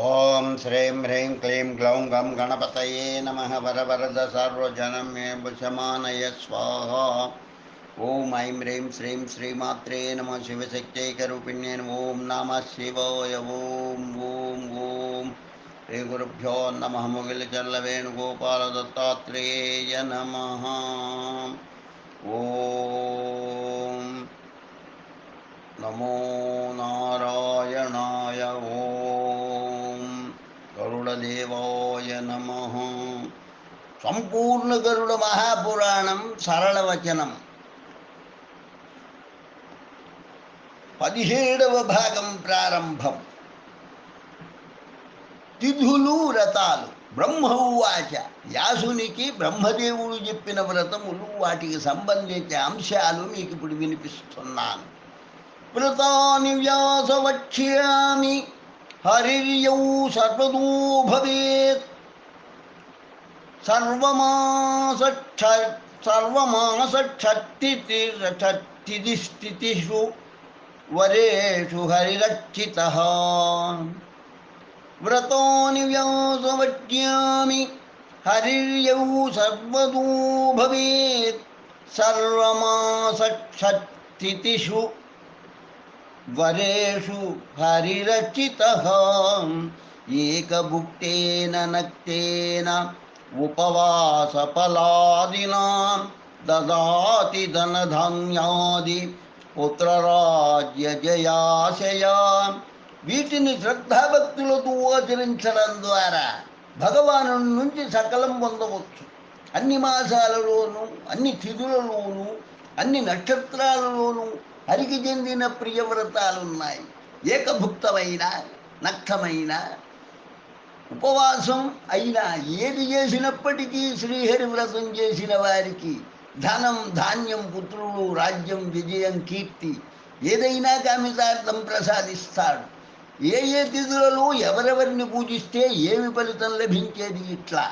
ఓం శ్రీం హ్రీం క్లీం గ్లౌం గం గణపతయే నమః వరవరద సర్వజనం మే భుషమానయ స్వాహ. ఓం ఐం హ్రీం శ్రీం శ్రీమాత్రే నమ శివశక్తైకరూపిణ్యే ఓం నమ శివాయ. ఓం ఓం ఓం శ్రీ గురుభ్యో నమః. ముగిలిచల్ల వేణుగోపాల దత్తాత్రేయ నమః. ఓం నమో నారాయణాయ. ఓం గరుడదేవాయ నమః. సంపూర్ణ గరుడ మహాపురాణం సరళవచనం 17వ భాగం ప్రారంభం. తిథులు వ్రతాలు. బ్రహ్మ ఉవాచ. వ్యాసునికి బ్రహ్మదేవుడు చెప్పిన వ్రతములు, వాటికి సంబంధించిన అంశాలు మీకు ఇప్పుడు వినిపిస్తున్నాను. వ్రతాని వ్యాస వక్ష్యామి హరిర్యౌ సర్వదో భవేత్ సర్వమాసక్షత్తిదిష్టితిషు వరేషు హరిరక్షితః. వ్రతాని వ్యాస వక్ష్యామి హరిర్యౌ సర్వదో భవేత్ సర్వమాసక్షత్తిదిషు వరేషు హరిరచితః. ఏకభుక్తేన నక్తేన ఉపవాసఫలాదినా దదాతి ధనధాన్యాది పుత్రరాజ్య జయాశయా. వీటిని శ్రద్ధాభక్తులతో ఆచరించడం ద్వారా భగవాను నుంచి సకలం పొందవచ్చు. అన్ని మాసాలలోనూ, అన్ని తిథులలోనూ, అన్ని నక్షత్రాలలోనూ హరికి చెందిన ప్రియవ్రతాలున్నాయి. ఏకభుక్తమైన, నక్తమైన, ఉపవాసం అయినా ఏది చేసినప్పటికీ శ్రీహరి వ్రతం చేసిన వారికి ధనం, ధాన్యం, పుత్రులు, రాజ్యం, విజయం, కీర్తి ఏదైనా కామితార్థం ప్రసాదిస్తాడు. ఏ ఏ తిథులలో ఎవరెవరిని పూజిస్తే ఏమి ఫలితం లభించేది. ఇట్లా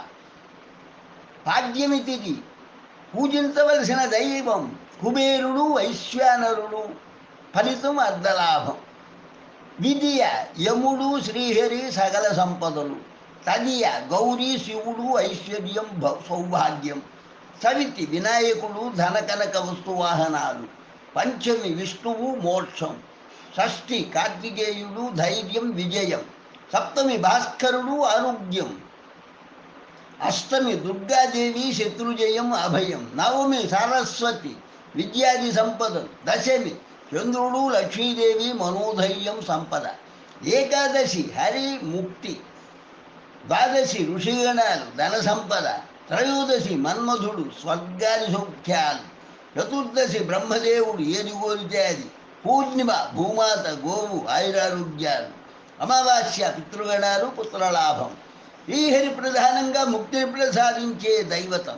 పాడ్యమి తిథి పూజించవలసిన దైవం కుబేరుడు, వైశ్వానరుడు, ఫలితం అర్ధలాభం. విధియ యముడు, శ్రీహరి, సకల సంపదలు. తదియ గౌరీ, శివుడు, ఐశ్వర్యం, సౌభాగ్యం. సవితి వినాయకుడు, ధనకనక వస్తువాహనాలు. పంచమి విష్ణువు, మోక్షం. షష్ఠి కార్తికేయుడు, ధైర్యం, విజయం. సప్తమి భాస్కరుడు, ఆరోగ్యం. అష్టమి దుర్గాదేవి, శత్రుజయం, అభయం. నవమి సరస్వతి, విద్యాది సంపదలు. దశమి చంద్రుడు, లక్ష్మీదేవి, మనోధైర్యం, సంపద. ఏకాదశి హరి, ముక్తి. ద్వాదశి ఋషిగణాలు, ధన సంపద. త్రయోదశి మన్మధుడు, స్వర్గాది సౌఖ్యాలు. చతుర్దశి బ్రహ్మదేవుడు, ఏది కోరితే అది. పూర్ణిమ భూమాత, గోవు, ఆయురారోగ్యాలు. అమావాస్య పితృగణాలు, పుత్రలాభం. శ్రీహరి ప్రధానంగా ముక్తిని ప్రసాదించే దైవతం.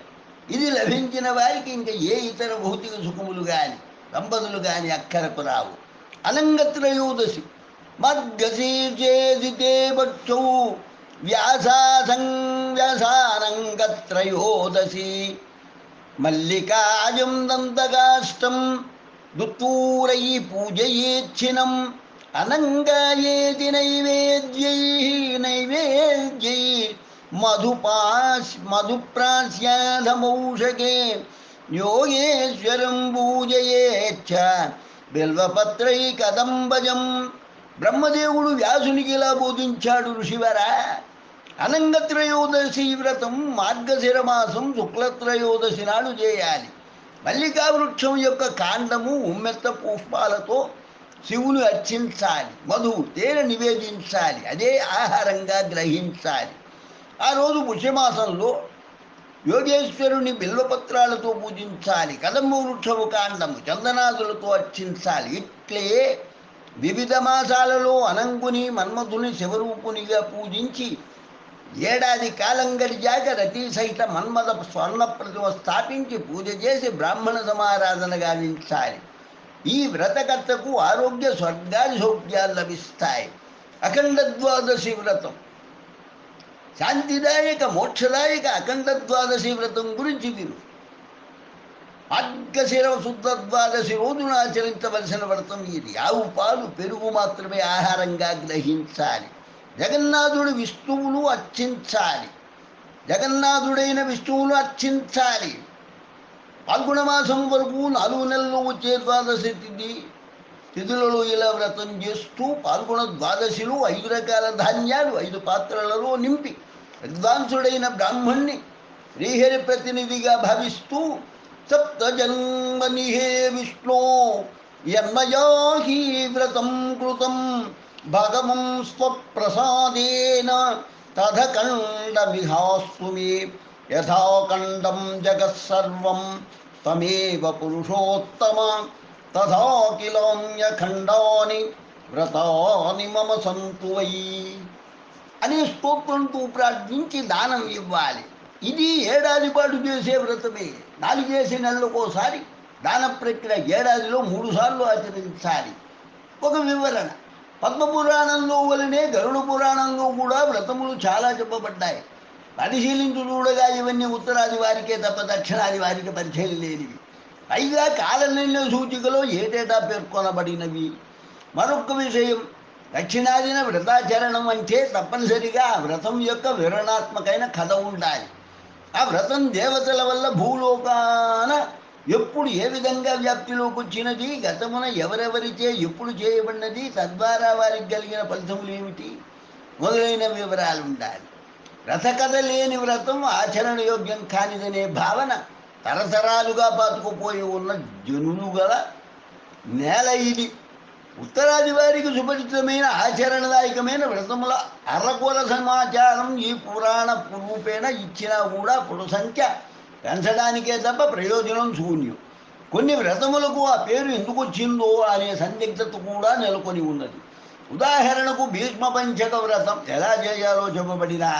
ఇది లభించిన వారికి ఇంకా ఏ ఇతర భౌతిక సుఖములు కానీ, సంపదలు కానీ అక్కరకు రావు. అనంగత్రయోదశి మద్గశీర్చేదితే భక్షౌ వ్యాసానంగత్రయోదశి. మల్లికాజం దంతకాష్టం దుత్తూరై పూజయేచ్చినం. అనంగాయేతి నైవేద్యై మధుప్రాస్యాధమౌషకే యోగేశ్వరం పూజయేచ్చ బిల్వపత్రై కదంబజం. బ్రహ్మదేవుడు వ్యాసునికి ఇలా బోధించాడు. ఋషివరా, అనంగత్రయోదశి వ్రతం మార్గశిర మాసం శుక్లత్రయోదశి నాడు చేయాలి. మల్లికా వృక్షం యొక్క కాండము, ఉమ్మెత్త పుష్పాలతో శివుని అర్చించాలి. మధువు, తేనె నివేదించాలి. అదే ఆహారంగా గ్రహించాలి. ఆ రోజు పుష్యమాసంలో యోగేశ్వరుని బిల్వపత్రాలతో పూజించాలి. కదంబ వృక్షము కాండము చందనాదులతో అర్చించాలి. ఇట్లే వివిధ మాసాలలో అనంగుని, మన్మధుని శివరూపునిగా పూజించి ఏడాది కాలం గడిచాక రతి సహిత మన్మథ స్వర్ణ ప్రతిమ స్థాపించి పూజ చేసి బ్రాహ్మణ సమారాధన గావించాలి. ఈ వ్రతకర్తకు ఆరోగ్య, స్వర్గాది సౌఖ్యాలు లభిస్తాయి. అఖండ ద్వాదశి వ్రతం శాంతిదాయక, మోక్షదాయక అఖండ ద్వాదశి వ్రతం గురించి విను. మార్గశిర శుద్ధ ద్వాదశి రోజున ఆచరించవలసిన వ్రతం ఇది. ఆవు పాలు, పెరుగు మాత్రమే ఆహారంగా గ్రహించాలి. జగన్నాథుడు విష్ణువును అర్చించాలి, జగన్నాథుడైన విష్ణువును అర్చించాలి. పాల్గొన మాసం వరకు 4 నెలలు వచ్చే ద్వాదశి తిథులలో ఇలా వ్రతం చేస్తూ పాల్గొన ద్వాదశిలో 5 రకాల ధాన్యాలు 5 పాత్రలలో నింపి విద్వాంసుడైన బ్రాహ్మణ్ణి శ్రీహరి ప్రతినిధిగా భావిస్తూ సప్తజన్మనిహే విష్ణో యన్మయా హి వ్రతం కృతం భగవం స్వప్రసాదేన తథఖండమిహాస్తు మే యథాఖండం జగత్సర్వం తమేవ పురుషోత్తమ తథా కిలాన్యఖండాని వ్రతాని మమ సంతు వై అనే స్తోత్రంతో ప్రార్థించి దానం ఇవ్వాలి. ఇది ఏడాది పాటు చేసే వ్రతమే. 4 నెలలకోసారి దాన ప్రక్రియ ఏడాదిలో 3 సార్లు ఆచరించాలి. ఒక వివరణ, పద్మపురాణంలో వలనే గరుడ పురాణంలో కూడా వ్రతములు చాలా చెప్పబడ్డాయి. పరిశీలించు చూడగా ఇవన్నీ ఉత్తరాది వారికే తప్ప దక్షిణాది వారికి పరిచయం లేనివి. పైగా కాలనిర్ణయ సూచికలో ఏటేటా పేర్కొనబడినవి. మరొక విషయం, దక్షిణాదిన వ్రతాచరణం అంటే తప్పనిసరిగా ఆ వ్రతం యొక్క వివరణాత్మకమైన కథ ఉండాలి. ఆ వ్రతం దేవతల వల్ల భూలోకాన ఎప్పుడు ఏ విధంగా వ్యాప్తిలోకి వచ్చినది, గతమున ఎవరెవరిచే ఎప్పుడు చేయబడినది, తద్వారా వారికి కలిగిన ఫలితములు ఏమిటి మొదలైన వివరాలు ఉండాలి. రథకథ లేని వ్రతం ఆచరణ యోగ్యం కానిదనే భావన తరతరాలుగా పాతుకుపోయి ఉన్న జనులు గల నేల ఇది. ఉత్తరాది వారికి సుపరిచితమైన ఆచరణదాయకమైన వ్రతముల అరకొర సమాచారం ఈ పురాణ రూపేణ ఇచ్చినా కూడా పురుష సంఖ్య పెంచడానికే తప్ప ప్రయోజనం శూన్యం. కొన్ని వ్రతములకు ఆ పేరు ఎందుకు వచ్చిందో అనే సందిగ్ధత కూడా నెలకొని ఉన్నది. ఉదాహరణకు భీష్మ పంచక వ్రతం ఎలా చేయాలో చెప్పబడినా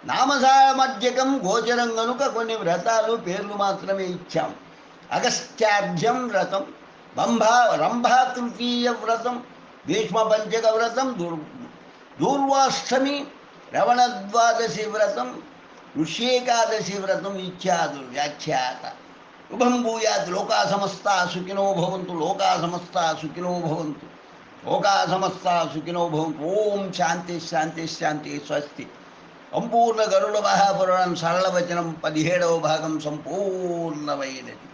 నామసామధ్యకం గోచరం కనుక కొన్ని వ్రతాలు పేర్లు మాత్రమే ఇచ్చాం. అగస్త్యార్ఘ్యం వ్రతం, రంభా తృతీయ వ్రతం, భీష్మ పంచక వ్రతం, దూర్వాష్టమి, రవణద్వాదశి వ్రతం, ఋష్యేకాదశి వ్రతం ఇత్యాదులు వ్యాఖ్యాత. శుభం భూయాత్. లోకా సమస్తా సుఖినో భవంతు. లోకా సమస్తా సుఖినో భవంతు. లోకా సమస్తా సుఖినో భవంతు. ఓం శాంతి శాంతి శాంతి. స్వస్తి. సంపూర్ణ గరుడ మహాపురాణం సరళ వచనం 17వ భాగం సంపూర్ణమైనది.